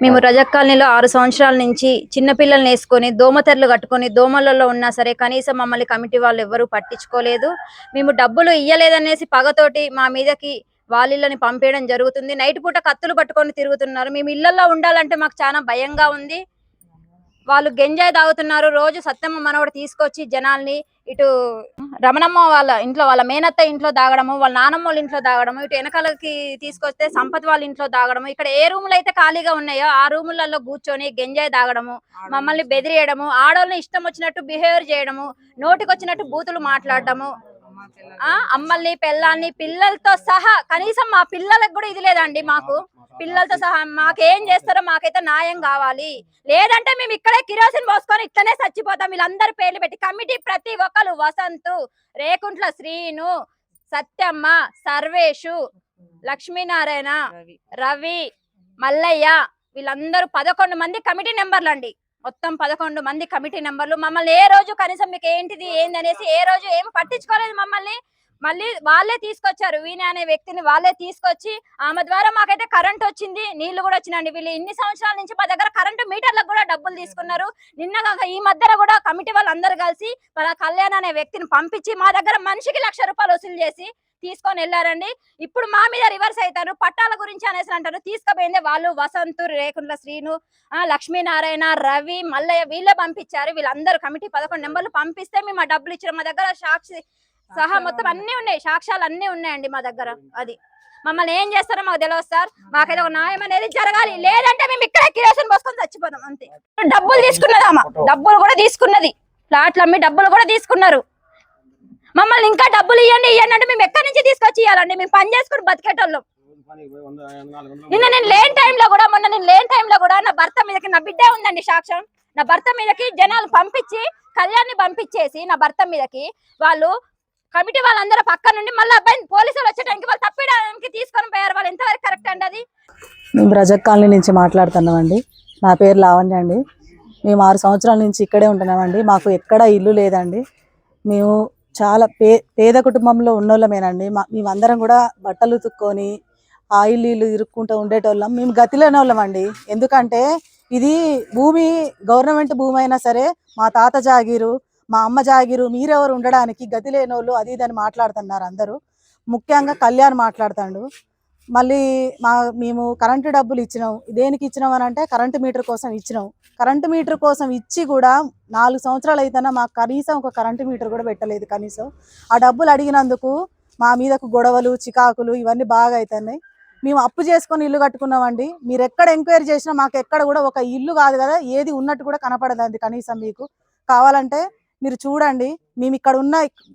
మేము రజక్ కాలనీలో 6 సంవత్సరాల నుంచి చిన్న పిల్లల్ని వేసుకొని దోమతెరలు కట్టుకొని దోమలలో ఉన్నా సరే కనీసం మమ్మల్ని కమిటీ వాళ్ళు ఎవ్వరూ పట్టించుకోలేదు. మేము డబ్బులు ఇయ్యలేదనేసి పగతోటి మా మీదకి వాళ్ళని పంపేయడం జరుగుతుంది. నైట్ పూట కత్తులు పట్టుకొని తిరుగుతున్నారు. మేము ఇళ్లలో ఉండాలంటే మాకు చాలా భయంగా ఉంది. వాళ్ళు గంజాయి తాగుతున్నారు. రోజు సత్యమ్మ మనవడు తీసుకొచ్చి జనాల్ని ఇటు రమణమ్మ వాళ్ళ ఇంట్లో వాళ్ళ మేనత్త ఇంట్లో దాగడము, వాళ్ళ నానమ్మ వాళ్ళ ఇంట్లో దాగడము, ఇటు వెనకాలకి తీసుకొస్తే సంపత్ వాళ్ళ ఇంట్లో దాగడము, ఇక్కడ ఏ రూములు అయితే ఖాళీగా ఉన్నాయో ఆ రూములలో కూర్చొని గంజాయి తాగడము, మమ్మల్ని బెదిరియడము, ఆడోళ్ళని ఇష్టం వచ్చినట్టు బిహేవియర్ చేయడము, నోటికొచ్చినట్టు బూతులు మాట్లాడడము, అమ్మల్ని పెళ్ళాన్ని పిల్లలతో సహా కనీసం మా పిల్లలకు కూడా ఇది లేదండి. మాకు పిల్లలతో సహా మాకేం చేస్తారో మాకైతే న్యాయం కావాలి. లేదంటే మేము ఇక్కడే కిరోసిన్ పోసుకొని ఇట్లనే చచ్చిపోతాం. వీళ్ళందరి పేర్లు పెట్టి కమిటీ ప్రతి ఒక్కరు వసంతు, రేకుంట్ల శ్రీను, సత్యమ్మ, సర్వేషు, లక్ష్మీనారాయణ, రవి, మల్లయ్య వీళ్ళందరూ 11 మంది కమిటీ నెంబర్లు అండి. మొత్తం 11 మంది కమిటీ నెంబర్లు. మమ్మల్ని ఏ రోజు కనీసం మీకు ఏంటిది ఏందనేసి ఏ రోజు ఏమి పట్టించుకోలేదు. మమ్మల్ని మళ్ళీ వాళ్ళే తీసుకొచ్చారు. వీణ అనే వ్యక్తిని వాళ్ళే తీసుకొచ్చి ఆమె ద్వారా మాకైతే కరెంట్ వచ్చింది, నీళ్లు కూడా వచ్చినండి. వీళ్ళు ఇన్ని సంవత్సరాల నుంచి మా దగ్గర కరెంటు మీటర్లకు కూడా డబ్బులు తీసుకున్నారు. నిన్న ఈ మధ్యన కూడా కమిటీ వాళ్ళందరూ కలిసి మన కళ్యాణ్ అనే వ్యక్తిని పంపించి మా దగ్గర మనిషికి ₹1,00,000 వసూలు చేసి తీసుకొని వెళ్ళారండి. ఇప్పుడు మా మీద రివర్స్ అవుతారు. పట్టాల గురించి అనేసి అంటారు. తీసుకుపోయిందే వాళ్ళు వసంతు, రేకుంట్ల శ్రీను, లక్ష్మీనారాయణ, రవి, మల్లయ్య వీళ్ళే పంపించారు. వీళ్ళందరూ కమిటీ 11 నెంబర్లు పంపిస్తే మేము ఆ డబ్బులు ఇచ్చారు. మా దగ్గర సాక్షి సహా మొత్తం అన్ని ఉన్నాయి, సాక్ష్యాలు అన్ని ఉన్నాయండి మా దగ్గర. అది మమ్మల్ని ఏం చేస్తారో మాకు తెలియదు సార్. మాకైతే ఒక న్యాయం అనేది జరగాలి. లేదంటే మేము ఇక్కడే కిరోసిన్ పోసుకొని చచ్చిపోతాం అంతే. డబ్బులు తీసుకున్నదామా, డబ్బులు కూడా తీసుకున్నది. ఫ్లాట్లు అమ్మి డబ్బులు కూడా తీసుకున్నారు. మమ్మల్ని ఇంకా డబ్బులు ఇవ్వండి ఇవ్వండి అంటే మేము ఎక్కడి నుంచి తీసుకొచ్చి ఇవ్వాలండి? మేము పని చేసుకుని బతికేటోళ్ళం. మొన్న నేను లేని టైంలో కూడా నా భర్త మీదకి, నా బిడ్డే ఉందండి సాక్ష్యం, నా భర్త మీదకి జనాలు పంపించి కళ్యాణ్ని పంపించేసి నా భర్త మీదకి వాళ్ళు కమిటీ వాళ్ళందరూ పక్క నుండి మళ్ళీ అబ్బాయిని పోలీసులు వచ్చేటానికి వాళ్ళు తప్పిడానికి తీసుకొని పోయారు. వాళ్ళు ఎంతవరకు కరెక్ట్ అండి అది? మేము రజక్ కాలనీ నుంచి మాట్లాడుతున్నామండి. నా పేరు లావణ్య అండి. మేము 6 సంవత్సరాల నుంచి ఇక్కడే ఉంటున్నామండి. మాకు ఎక్కడ ఇల్లు లేదండి. మేము చాలా పేద కుటుంబంలో ఉన్నోళ్ళమేనండి. మేమందరం కూడా బట్టలు ఉతుక్కొని ఆయిల్ నీళ్ళు ఇరుక్కుంటూ ఉండేటోళ్ళం. మేము గతిలేని వాళ్ళం అండి. ఎందుకంటే ఇది భూమి గవర్నమెంట్ భూమి అయినా సరే మా తాత జాగీరు, మా అమ్మ జాగీరు, మీరెవరు ఉండడానికి గతి లేనోళ్ళు అది ఇదని మాట్లాడుతున్నారు అందరూ. ముఖ్యంగా కళ్యాణ్ మాట్లాడుతాడు. మళ్ళీ మేము కరెంటు డబ్బులు ఇచ్చినాం. దేనికి ఇచ్చినాం అని అంటే కరెంటు మీటర్ కోసం ఇచ్చినాం. కరెంటు మీటర్ కోసం ఇచ్చి కూడా 4 సంవత్సరాలు అయితేనే మాకు కనీసం ఒక కరెంటు మీటర్ కూడా పెట్టలేదు. కనీసం ఆ డబ్బులు అడిగినందుకు మా మీదకు గొడవలు, చికాకులు ఇవన్నీ బాగా అవుతున్నాయి. మేము అప్పు చేసుకొని ఇల్లు కట్టుకున్నామండి. మీరు ఎక్కడ ఎంక్వైరీ చేసినా మాకు ఎక్కడ కూడా ఒక ఇల్లు కాదు కదా, ఏది ఉన్నట్టు కూడా కనపడదండి. కనీసం మీకు కావాలంటే మీరు చూడండి. మేము ఇక్కడ ఉన్న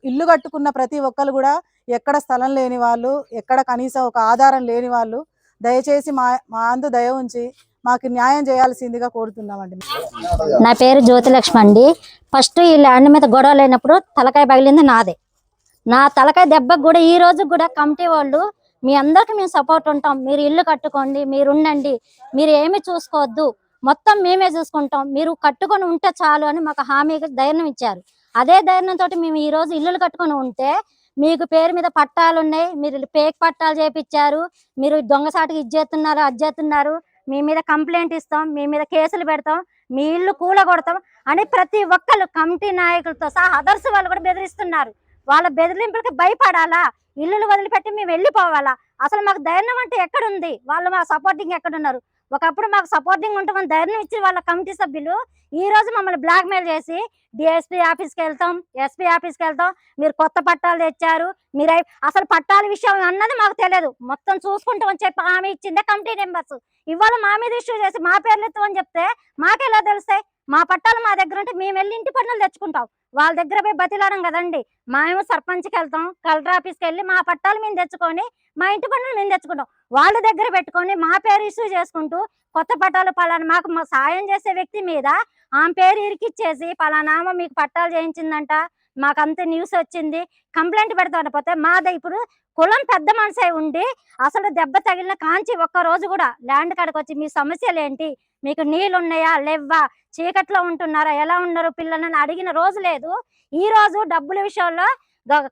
ఇల్లు కట్టుకున్న ప్రతి ఒక్కరు కూడా ఎక్కడ స్థలం లేని వాళ్ళు, ఎక్కడ కనీసం ఒక ఆధారం లేని వాళ్ళు, దయచేసి మా అందు దయ ఉంచి మాకు న్యాయం చేయాల్సిందిగా కోరుతున్నామండి. నా పేరు జ్యోతిలక్ష్మి అండి. ఫస్ట్ ఈ ల్యాండ్ మీద గొడవ లేనప్పుడు తలకాయ పగిలింది నాదే. నా తలకాయ దెబ్బకు కూడా ఈ రోజు కూడా కమిటీ వాళ్ళు మీ అందరికి మేము సపోర్ట్ ఉంటాం, మీరు ఇల్లు కట్టుకోండి, మీరు ఉండండి, మీరు ఏమి చూసుకోవద్దు, మొత్తం మేమే చూసుకుంటాం, మీరు కట్టుకొని ఉంటే చాలు అని మాకు హామీగా ధైర్యం ఇచ్చారు. అదే ధైర్యంతో మేము ఈ రోజు ఇల్లులు కట్టుకొని ఉంటే మీకు పేరు మీద పట్టాలు ఉన్నాయి, మీరు పేక్ పట్టాలు చేపించారు, మీరు దొంగసాటికి ఇది చేస్తున్నారు, అది చేస్తున్నారు, మీ మీద కంప్లైంట్ ఇస్తాం, మీ మీద కేసులు పెడతాం, మీ ఇల్లు కూలగొడతాం అని ప్రతి ఒక్కరు కమిటీ నాయకులతో సహా అదర్స్ వాళ్ళు కూడా బెదిరిస్తున్నారు. వాళ్ళ బెదిరింపులకి భయపడాలా? ఇల్లులు వదిలిపెట్టి మేము వెళ్ళిపోవాలా? అసలు మాకు ధైర్యం అంటే ఎక్కడుంది? వాళ్ళు మా సపోర్టింగ్ ఎక్కడున్నారు? ఒకప్పుడు మాకు సపోర్టింగ్ ఉంటామని ధైర్యం ఇచ్చి వాళ్ళ కమిటీ సభ్యులు ఈ రోజు మమ్మల్ని బ్లాక్ మెయిల్ చేసి డిఎస్పీ ఆఫీస్కి వెళ్తాం, ఎస్పీ ఆఫీస్కి వెళ్తాం, మీరు కొత్త పట్టాలు తెచ్చారు, మీరు అసలు పట్టాల విషయం అన్నది మాకు తెలియదు, మొత్తం చూసుకుంటామని చెప్పి హామీ ఇచ్చిందే కమిటీ మెంబర్స్. ఇవాళ మా మీద ఇష్యూ చేసి మా పేర్లు ఎత్తామని చెప్తే మాకెలా తెలుస్తాయి? మా పట్టాలు మా దగ్గర ఉంటే మేము వెళ్ళి ఇంటి పన్నులు తెచ్చుకుంటాం. వాళ్ళ దగ్గర పోయి బతిలాడం కదండి. మేము సర్పంచ్కి వెళ్తాం, కలెక్టర్ ఆఫీస్కి వెళ్ళి మా పట్టాలు మేము తెచ్చుకొని మా ఇంటి పన్నులు మేము తెచ్చుకుంటాం. వాళ్ళ దగ్గర పెట్టుకొని మా పేరు ఇష్యూ చేసుకుంటూ కొత్త పట్టాలు పలానా మాకు సాయం చేసే వ్యక్తి మీద ఆమె పేరు ఇరికిచ్చేసి పలానామో మీకు పట్టాలు చేయించిందంట, మాకంత న్యూస్ వచ్చింది, కంప్లైంట్ పెడతాను. పోతే మాది ఇప్పుడు కులం పెద్ద మనసే ఉండి అసలు దెబ్బ తగిలిన కాంచి ఒక్క రోజు కూడా ల్యాండ్ కాడికి వచ్చి మీ సమస్యలు ఏంటి, మీకు నీళ్ళు ఉన్నాయా లేవా, చీకట్లో ఉంటున్నారా, ఎలా ఉన్నారు పిల్లలని అడిగిన రోజు లేదు. ఈ రోజు డబ్బుల విషయంలో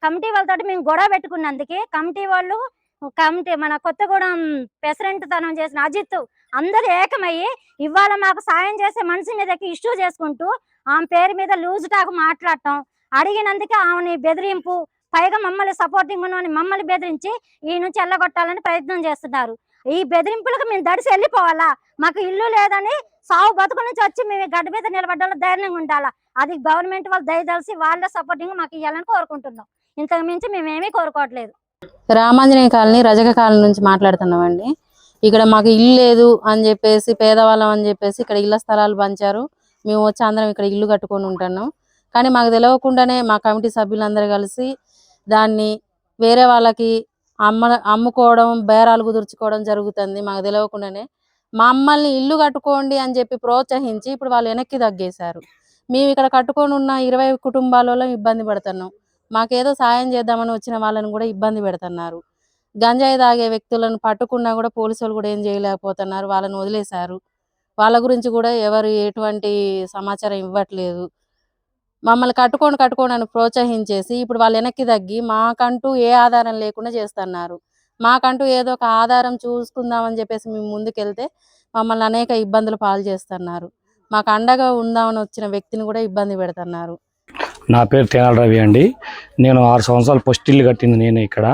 కమిటీ వాళ్ళతో మేము గొడవ పెట్టుకున్నందుకు కమిటీ వాళ్ళు కమిటీ మన కొత్తగూడెం ప్రెసిడెంట్ తనం చేసిన అజిత్ అందరు ఏకమయ్యి ఇవాళ మాకు సాయం చేసే మనిషి మీదకి ఇష్యూ చేసుకుంటూ ఆమె పేరు మీద లూజ్ టాక్ మాట్లాడటం, అడిగినందుకే ఆమెని బెదిరింపు, పైగా మమ్మల్ని సపోర్టింగ్ ఉన్నని మమ్మల్ని బెదిరించి ఈ నుంచి ఎల్లగొట్టాలని ప్రయత్నం చేస్తున్నారు. ఈ బెదిరింపులకు మేము దడిసి వెళ్ళిపోవాలా? మాకు ఇల్లు లేదని సావు బతుకు నుంచి వచ్చి మేము గడ్డ మీద నిలబడ్డాలో ధైర్యంగా ఉండాలా? అది గవర్నమెంట్ వాళ్ళు దయదలిసి వాళ్ళ సపోర్టింగ్ మాకు ఇవ్వాలని కోరుకుంటున్నాం. ఇంతకు మించి మేమేమీ కోరుకోవట్లేదు. రామాంజనేయ కాలనీ రజక కాలనీ నుంచి మాట్లాడుతున్నామండి. ఇక్కడ మాకు ఇల్లు లేదు అని చెప్పేసి, పేదవాళ్ళం అని చెప్పేసి ఇక్కడ ఇళ్ల స్థలాలు పంచారు. మేము వచ్చి అందరం ఇక్కడ ఇల్లు కట్టుకొని ఉంటున్నాం. కానీ మాకు తెలియకుండానే మా కమిటీ సభ్యులందరూ కలిసి దాన్ని వేరే వాళ్ళకి అమ్ముకోవడం, బేరాలు కుదుర్చుకోవడం జరుగుతుంది. మాకు తెలియకుండానే మమ్మల్ని ఇల్లు కట్టుకోండి అని చెప్పి ప్రోత్సహించి ఇప్పుడు వాళ్ళు వెనక్కి తగ్గేశారు. మేము ఇక్కడ కట్టుకొని ఉన్న 20 కుటుంబాలలో ఇబ్బంది పడుతున్నాం. మాకేదో సాయం చేద్దామని వచ్చిన వాళ్ళని కూడా ఇబ్బంది పెడుతున్నారు. గంజాయి తాగే వ్యక్తులను పట్టుకున్నా కూడా పోలీసు వాళ్ళు కూడా ఏం చేయలేకపోతున్నారు, వాళ్ళని వదిలేశారు. వాళ్ళ గురించి కూడా ఎవరు ఎటువంటి సమాచారం ఇవ్వట్లేదు. మమ్మల్ని కట్టుకోండి అని ప్రోత్సహించేసి ఇప్పుడు వాళ్ళు వెనక్కి తగ్గి మాకంటూ ఏ ఆధారం లేకుండా చేస్తున్నారు. మాకంటూ ఏదో ఒక ఆధారం చూసుకుందామని చెప్పేసి మేము ముందుకెళ్తే మమ్మల్ని అనేక ఇబ్బందులు పాలు చేస్తున్నారు. మాకు అండగా ఉందామని వచ్చిన వ్యక్తిని కూడా ఇబ్బంది పెడుతున్నారు. నా పేరు తేనాల రవి అండి. నేను 6 సంవత్సరాలు ఫస్ట్ ఇల్లు కట్టింది నేనే ఇక్కడ.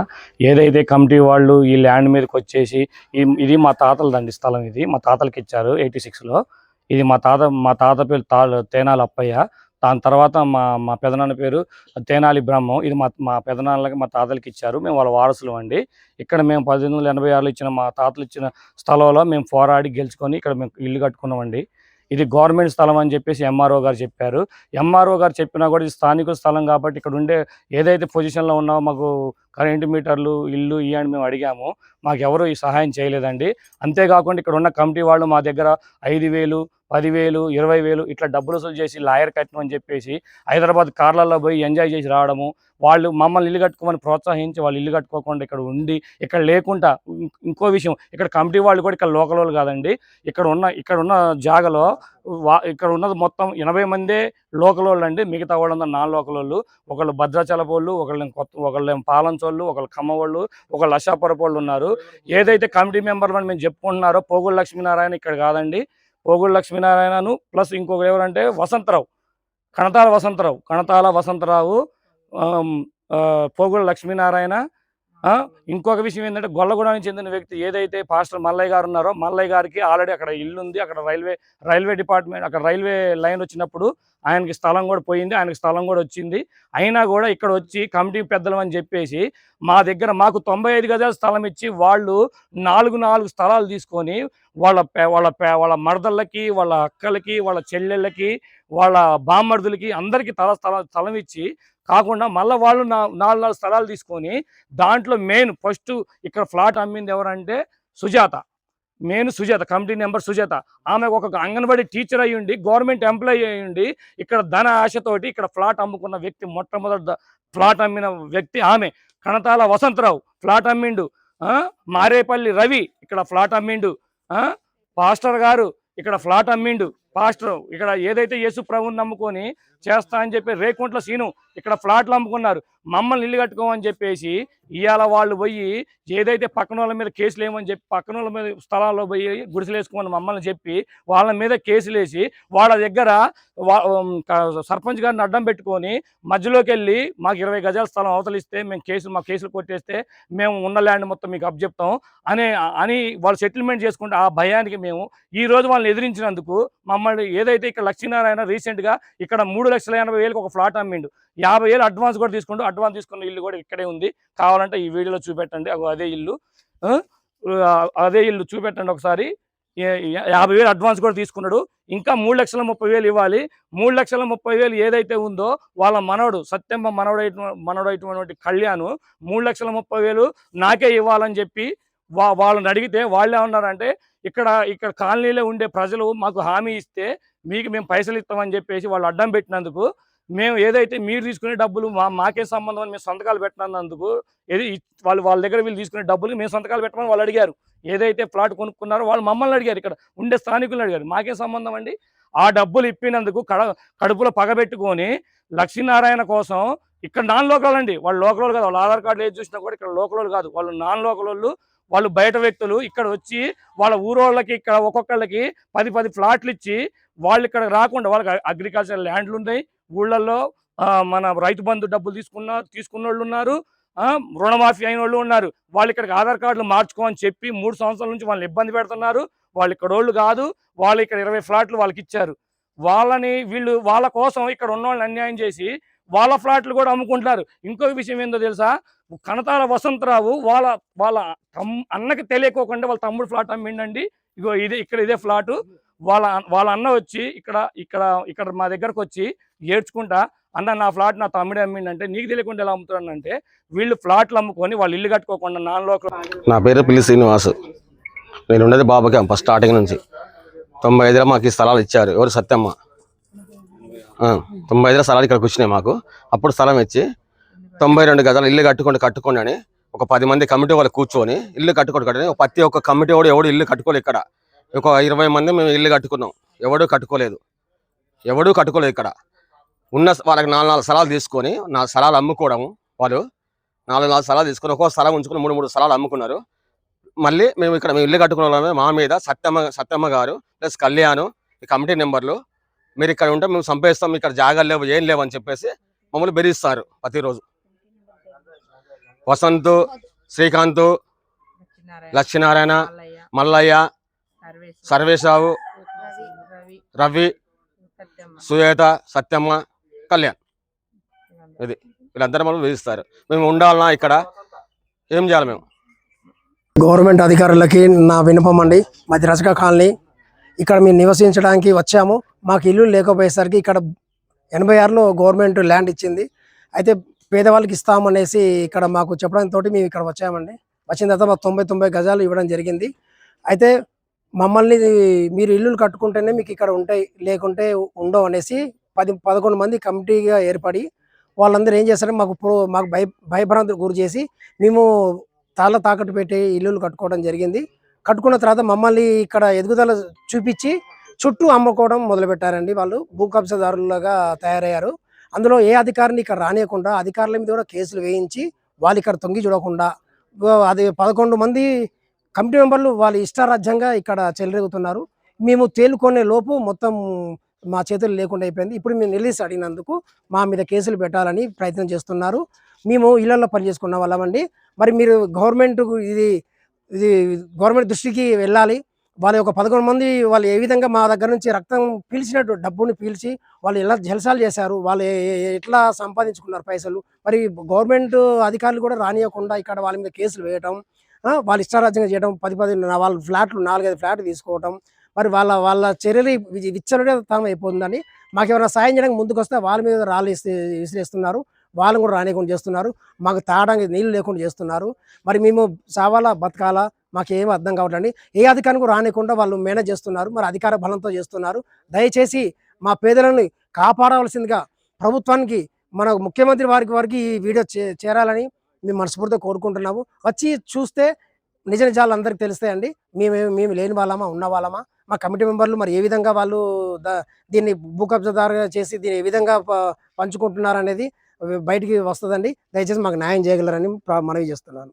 ఏదైతే కమిటీ వాళ్ళు ఈ ల్యాండ్ మీదకి వచ్చేసి ఇది మా తాతలదండి స్థలం, ఇది మా తాతలకి ఇచ్చారు 86లో. ఇది మా తాత పేరు తేనాల అప్పయ్య. దాని తర్వాత మా పెదనాన్న పేరు తేనాలి బ్రహ్మం. ఇది మా పెదనాన్నలకి మా తాతలకి ఇచ్చారు. మేము వాళ్ళ వారసులు అండి. ఇక్కడ మేము 1886లో ఇచ్చిన మా తాతలు ఇచ్చిన స్థలంలో మేము పోరాడి గెలుచుకొని ఇక్కడ మేము ఇల్లు కట్టుకున్నామండి. ఇది గవర్నమెంట్ స్థలం అని చెప్పేసి ఎంఆర్ఓ గారు చెప్పారు. ఎంఆర్ఓ గారు చెప్పినా కూడా ఇది స్థానికుల స్థలం కాబట్టి ఇక్కడ ఉండే ఏదైతే పొజిషన్లో ఉన్నామో మాకు కరెంటు మీటర్లు, ఇల్లు ఇవ్వండి మేము అడిగాము. మాకు ఎవరు ఈ సహాయం చేయలేదండి. అంతేకాకుండా ఇక్కడ ఉన్న కమిటీ వాళ్ళు మా దగ్గర 5,000, 10,000, 20,000 ఇట్లా డబ్బులు వసూలు చేసి లాయర్ కట్టమని చెప్పేసి హైదరాబాద్ కార్లలో పోయి ఎంజాయ్ చేసి రావడము, వాళ్ళు మమ్మల్ని ఇల్లు కట్టుకోమని ప్రోత్సహించి వాళ్ళు ఇల్లు కట్టుకోకుండా ఇక్కడ ఉండి ఇక్కడ లేకుండా. ఇంకో విషయం, ఇక్కడ కమిటీ వాళ్ళు కూడా ఇక్కడ లోకల్ వాళ్ళు కాదండి. ఇక్కడ ఉన్న జాగలో ఇక్కడ ఉన్నది మొత్తం 80 మందే లోకల్ వాళ్ళు అండి. మిగతా వాళ్ళందరూ నాన్ లోకల్ వాళ్ళు. ఒకళ్ళు భద్రాచలపు వాళ్ళు, ఒకళ్ళు పాలంచోళ్ళు, ఒకళ్ళు ఖమ్మ వాళ్ళు, ఒకళ్ళు అశాపురపు వాళ్ళు ఉన్నారు. ఏదైతే కమిటీ మెంబర్లు అని మేము చెప్పుకుంటున్నారో పోగుళ్ళ లక్ష్మీనారాయణ ఇక్కడ కాదండి. పోగుళ్ళ లక్ష్మీనారాయణను ప్లస్ ఇంకొకరు ఎవరంటే కణతాల వసంతరావు, పోగుళ్ళ లక్ష్మీనారాయణ. ఇంకొక విషయం ఏంటంటే గొల్లగూడానికి చెందిన వ్యక్తి ఏదైతే పాస్టర్ మల్లయ్య గారు ఉన్నారో, మల్లయ్య గారికి ఆల్రెడీ అక్కడ ఇల్లు ఉంది. అక్కడ రైల్వే డిపార్ట్మెంట్, అక్కడ రైల్వే లైన్ వచ్చినప్పుడు ఆయనకి స్థలం కూడా పోయింది, ఆయనకి స్థలం కూడా వచ్చింది. అయినా కూడా ఇక్కడ వచ్చి కమిటీ పెద్దలు అని చెప్పేసి మాకు 95 గజాల స్థలం ఇచ్చి వాళ్ళు 4 స్థలాలు తీసుకొని వాళ్ళ మరదళ్ళకి, వాళ్ళ అక్కలకి, వాళ్ళ చెల్లెళ్ళకి, వాళ్ళ బామ్మర్దులకి అందరికీ స్థలం ఇచ్చి కాకుండా మళ్ళీ వాళ్ళు 4 స్థలాలు తీసుకొని దాంట్లో మెయిన్ ఫస్ట్ ఇక్కడ ఫ్లాట్ అమ్మింది ఎవరంటే సుజాత. Committee number Sujatha. ఆమె ఒక అంగన్వాడీ టీచర్ అయ్యుండి, గవర్నమెంట్ ఎంప్లాయీ అయ్యుండి ఇక్కడ ధన ఆశతోటి ఇక్కడ ఫ్లాట్ అమ్ముకున్న వ్యక్తి, మొట్టమొదటి ఫ్లాట్ అమ్మిన వ్యక్తి ఆమె. కణతాల వసంతరావు ఫ్లాట్ అమ్మిండు. మారేపల్లి రవి ఇక్కడ ఫ్లాట్ అమ్మిండు. పాస్టర్ గారు ఇక్కడ ఫ్లాట్ అమ్మిండు. పాస్టర్ ఇక్కడ ఏదైతే యేసు ప్రభుని నమ్ముకొని చేస్తా అని చెప్పి రేకుంట్ల సీను ఇక్కడ ఫ్లాట్లు అమ్ముకున్నారు. మమ్మల్ని ఇల్లు కట్టుకోమని చెప్పేసి ఇవాళ వాళ్ళు పోయి ఏదైతే పక్కన వాళ్ళ మీద కేసులు ఏమని చెప్పి పక్కన వాళ్ళ మీద స్థలాల్లో పోయి గుడిసెలు వేసుకోమని మమ్మల్ని చెప్పి వాళ్ళ మీద కేసులు వేసి వాళ్ళ దగ్గర సర్పంచ్ గారిని అడ్డం పెట్టుకొని మధ్యలోకి వెళ్ళి మాకు 20 గజాల స్థలం అవతలిస్తే మా కేసులు కొట్టేస్తే మేము ఉన్న ల్యాండ్ మొత్తం మీకు అప్పచెప్తాం అని వాళ్ళు సెటిల్మెంట్ చేసుకుంటే ఆ భయానికి మేము ఈ రోజు వాళ్ళని ఎదిరించినందుకు మమ్మల్ని ఏదైతే ఇక్కడ లక్ష్మీనారాయణ రీసెంట్గా ఇక్కడ 3,80,000 ఒక ఫ్లాట్ అమ్మిండు. 50,000 అడ్వాన్స్ కూడా అడ్వాన్స్ తీసుకున్న ఇల్లు కూడా ఇక్కడే ఉంది. కావాలంటే ఈ వీడియోలో చూపెట్టండి. అదే ఇల్లు చూపెట్టండి ఒకసారి. 50,000 అడ్వాన్స్ కూడా తీసుకున్నాడు. ఇంకా 3,30,000 ఇవ్వాలి. 3,30,000 ఏదైతే ఉందో వాళ్ళ మనవడు సత్యంబ మనవడైనటువంటి కళ్యాణ్ 3,30,000 నాకే ఇవ్వాలని చెప్పి వాళ్ళని అడిగితే వాళ్ళు ఏమన్నారంటే ఇక్కడ కాలనీలో ఉండే ప్రజలు మాకు హామీ ఇస్తే మీకు మేము పైసలు ఇస్తామని చెప్పేసి వాళ్ళు అడ్డం పెట్టినందుకు మేము ఏదైతే మీరు తీసుకునే డబ్బులు మాకే సంబంధం అని మేము సంతకాలు పెట్టినందుకు వాళ్ళ దగ్గర వీళ్ళు తీసుకునే డబ్బులు మేము సంతకాలు పెట్టమని వాళ్ళు అడిగారు. ఏదైతే ప్లాట్ కొనుక్కున్నారో వాళ్ళు మమ్మల్ని అడిగారు, ఇక్కడ ఉండే స్థానికులను అడిగారు. మాకే సంబంధం అండి. ఆ డబ్బులు ఇప్పినందుకు కడుపులో పగబెట్టుకొని లక్ష్మీనారాయణ కోసం ఇక్కడ నాన్ లోకల్ అండి, వాళ్ళు లోకల్ వాళ్ళు కాదు, వాళ్ళు ఆధార్ కార్డులు ఏది చూసినా కూడా ఇక్కడ లోకల్ వాళ్ళు కాదు, వాళ్ళు నాన్ లోకల్ వాళ్ళు, వాళ్ళు బయట వ్యక్తులు ఇక్కడ వచ్చి వాళ్ళ ఊరోళ్ళకి ఇక్కడ ఒక్కొక్కళ్ళకి 10 ఫ్లాట్లు ఇచ్చి వాళ్ళు ఇక్కడ రాకుండా, వాళ్ళకి అగ్రికల్చర్ ల్యాండ్లు ఉన్నాయి ఊళ్ళల్లో, మన రైతు బంధు డబ్బులు తీసుకున్న వాళ్ళు ఉన్నారు, రుణమాఫీ అయిన వాళ్ళు ఉన్నారు. వాళ్ళు ఇక్కడికి ఆధార్ కార్డులు మార్చుకోమని చెప్పి 3 సంవత్సరాల నుంచి వాళ్ళని ఇబ్బంది పెడుతున్నారు. వాళ్ళు ఇక్కడ వాళ్ళు కాదు, వాళ్ళు ఇక్కడ 20 ఫ్లాట్లు వాళ్ళకి ఇచ్చారు. వీళ్ళు వాళ్ళ కోసం ఇక్కడ ఉన్న వాళ్ళని అన్యాయం చేసి వాళ్ళ ఫ్లాట్లు కూడా అమ్ముకుంటున్నారు. ఇంకొక విషయం ఏందో తెలుసా, కనతాల వసంతరావు వాళ్ళ అన్నకి తెలియకోకుండా వాళ్ళ తమ్ముడు ఫ్లాట్ అమ్మిండండి. ఇగో ఇదే ఫ్లాటు. వాళ్ళ అన్న వచ్చి ఇక్కడ మా దగ్గరకు వచ్చి ఏడ్చుకుంటా, అన్న నా ఫ్లాట్ నా తమ్ముడే అమ్మిండంటే, నీకు తెలియకుండా ఎలా అమ్ముతాడంటే, వీళ్ళు ఫ్లాట్లు అమ్ముకొని వాళ్ళు ఇల్లు కట్టుకోకుండా నాన్ లోకల్. నా పేరు పిల్లి శ్రీనివాసు, నేను ఉండేది బాబా క్యాంప్ ఫస్ట్ స్టార్టింగ్ నుంచి. 95లో మాకు ఈ స్థలాలు ఇచ్చారు. ఎవరు సత్యమ్మ 95లో స్థలాలు ఇక్కడికి వచ్చినాయి మాకు. అప్పుడు స్థలం ఇచ్చి 92 గజాలు ఇల్లు కట్టుకోండి అని ఒక 10 మంది కమిటీ వాళ్ళు కూర్చొని ఇల్లు కట్టుకోండి. ప్రతి ఒక్క కమిటీ ఎవడు ఇల్లు కట్టుకోలేదు. ఇక్కడ ఒక 20 మంది మేము ఇల్లు కట్టుకున్నాం, ఎవడూ కట్టుకోలేదు ఇక్కడ. ఉన్న వాళ్ళకి 4 స్థలాలు తీసుకొని 4 స్థలాలు అమ్ముకోవడం, వాళ్ళు 4 స్థలాలు తీసుకొని ఒక్కో స్థలం ఉంచుకొని 3 స్థలాలు అమ్ముకున్నారు. మళ్ళీ మేము ఇల్లు కట్టుకున్న వాళ్ళమే మా మీద సత్యమ్మ గారు ప్లస్ కళ్యాణ్ ఈ కమిటీ నెంబర్లు, మీరు ఇక్కడ ఉంటే మేము సంపేస్తాం, ఇక్కడ జాగాలు లేవు ఏం లేవు అని చెప్పేసి మమ్మల్ని బెదిరిస్తారు ప్రతిరోజు. వసంత్, శ్రీకాంత్, లక్ష్మీనారాయణ, మల్లయ్య, సర్వేశ్రావు, రవి, సుయేత, సత్యమ్మ, కళ్యాణ్, ఇది వీళ్ళందరూ మమ్మల్ని బెదిరిస్తారు. మేము ఉండాలన్నా ఇక్కడ ఏం చేయాలి? మేము గవర్నమెంట్ అధికారులకి నా విన్నపం అండి, మాది రజక కాలనీ, ఇక్కడ మేము నివసించడానికి వచ్చాము. మాకు ఇల్లు లేకపోయేసరికి ఇక్కడ 86లో గవర్నమెంట్ ల్యాండ్ ఇచ్చింది. అయితే పేదవాళ్ళకి ఇస్తామనేసి ఇక్కడ మాకు చెప్పడంతో మేము ఇక్కడ వచ్చామండి. వచ్చిన తర్వాత మాకు 90 గజాలు ఇవ్వడం జరిగింది. అయితే మమ్మల్ని మీరు ఇల్లులు కట్టుకుంటేనే మీకు ఇక్కడ ఉంటాయి, లేకుంటే ఉండవు అనేసి 11 మంది కమిటీగా ఏర్పడి వాళ్ళందరూ ఏం చేస్తారంటే మాకు భయభ్రాంతులకు గురి చేసి మేము తాకట్టు పెట్టి ఇల్లులు కట్టుకోవడం జరిగింది. కట్టుకున్న తర్వాత మమ్మల్ని ఇక్కడ ఎదుగుదల చూపించి చుట్టూ అమ్ముకోవడం మొదలుపెట్టారండి. వాళ్ళు భూ కబ్జాదారులుగా తయారయ్యారు. అందులో ఏ అధికారిని ఇక్కడ రానియకుండా అధికారుల మీద కూడా కేసులు వేయించి వాళ్ళు ఇక్కడ తొంగి చూడకుండా అది 11 మంది కమిటీ మెంబర్లు వాళ్ళు ఇష్టారాజ్యంగా ఇక్కడ చెలరేగుతున్నారు. మేము తేలుకునే లోపు మొత్తం మా చేతులు లేకుండా అయిపోయింది. ఇప్పుడు మేము నిలిసి అడిగినందుకు మా మీద కేసులు పెట్టాలని ప్రయత్నం చేస్తున్నారు. మేము ఇళ్లలో పని చేసుకున్న వాళ్ళమండి. మరి మీరు గవర్నమెంట్ ఇది గవర్నమెంట్ దృష్టికి వెళ్ళాలి. వాళ్ళ యొక్క 11 మంది వాళ్ళు ఏ విధంగా మా దగ్గర నుంచి రక్తం పీల్చినట్టు డబ్బుని పీల్చి వాళ్ళు ఎలా జల్సాలు చేశారు, వాళ్ళు ఎట్లా సంపాదించుకున్నారు పైసలు. మరి గవర్నమెంట్ అధికారులు కూడా రానియకుండా ఇక్కడ వాళ్ళ మీద కేసులు వేయటం, వాళ్ళు ఇష్టారాజ్యంగా చేయడం, 10 వాళ్ళ ఫ్లాట్లు 4-5 ఫ్లాట్లు తీసుకోవటం, మరి వాళ్ళ చర్యలు విచ్చలవిడితనం అయిపోతుందని మాకేమైనా సాయం చేయడానికి ముందుకు వస్తే వాళ్ళ మీద రాళ్ళు విసిరేస్తున్నారు. వాళ్ళని కూడా రానియకుండా చేస్తున్నారు. మాకు తాగడానికి నీళ్ళు లేకుండా చేస్తున్నారు. మరి మేము చావాలా బతకాలా మాకేమీ అర్థం కావట్లేదు. ఏ అధికారికి రానియకుండా వాళ్ళు మేనేజ్ చేస్తున్నారు. మరి అధికార బలంతో చేస్తున్నారు. దయచేసి మా పేదలను కాపాడవలసిందిగా ప్రభుత్వానికి, మన ముఖ్యమంత్రి వారికి ఈ వీడియో చేరాలని మేము మనస్ఫూర్తిగా కోరుకుంటున్నాము. వచ్చి చూస్తే నిజ నిజాలు అందరికీ తెలుస్తాయండి. మేము లేని వాళ్ళమా ఉన్న వాళ్ళమా, మా కమిటీ మెంబర్లు మరి ఏ విధంగా వాళ్ళు దీన్ని భూ కబ్జాదారుగా చేసి దీన్ని ఏ విధంగా పంచుకుంటున్నారు అనేది బయటికి వస్తుందండి. దయచేసి మాకు న్యాయం చేయగలరని మనవి చేస్తున్నాను.